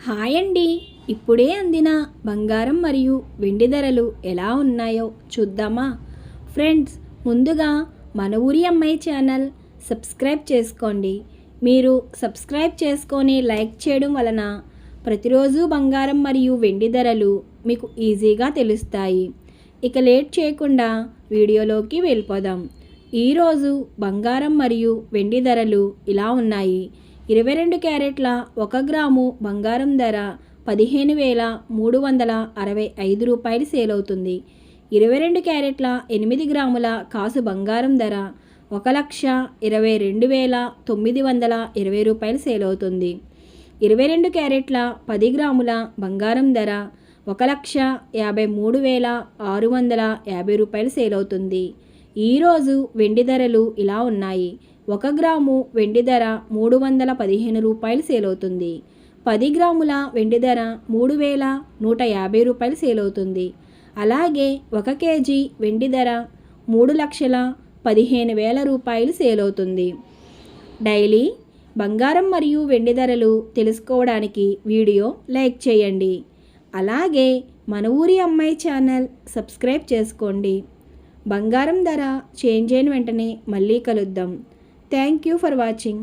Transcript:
Hi అండి. ఇప్పుడే అందిన బంగారం మరియు వెండి ధరలు ఎలా ఉన్నాయో చూద్దామా? ఫ్రెండ్స్, ముందుగా మన ఊరి అమ్మాయి ఛానల్ సబ్స్క్రైబ్ చేసుకోండి. మీరు సబ్స్క్రైబ్ చేసుకొని లైక్ చేయడం వలన ప్రతిరోజు బంగారం మరియు వెండి ధరలు మీకు ఈజీగా తెలుస్తాయి. ఇక లేట్ చేయకుండా వీడియోలోకి వెళ్ళిపోదాం. ఈరోజు బంగారం మరియు వెండి ధరలు ఇలా ఉన్నాయి. 22 క్యారెట్ల 1 గ్రాము బంగారం ధర 15,365 రూపాయలు సేల్ అవుతుంది. 22 క్యారెట్ల 8 గ్రాముల కాసు బంగారం ధర 1,22,920 రూపాయలు సేల్ అవుతుంది. 22 క్యారెట్ల 10 గ్రాముల బంగారం ధర 1,53,650 రూపాయలు సేల్ అవుతుంది. ఈరోజు వెండి ధరలు ఇలా ఉన్నాయి. 1 గ్రాము వెండి ధర 315 రూపాయలు సేల్ అవుతుంది. 10 గ్రాముల వెండి ధర 3,150 రూపాయలు సేల్ అవుతుంది. అలాగే 1 కేజీ వెండి ధర 3,15,000 రూపాయలు సేల్ అవుతుంది. డైలీ బంగారం మరియు వెండి ధరలు తెలుసుకోవడానికి వీడియో లైక్ చేయండి. అలాగే మన ఊరి అమ్మాయి ఛానల్ సబ్స్క్రైబ్ చేసుకోండి. బంగారం ధర చేంజ్ అయిన వెంటనే మళ్ళీ కలుద్దాం. Thank you for watching.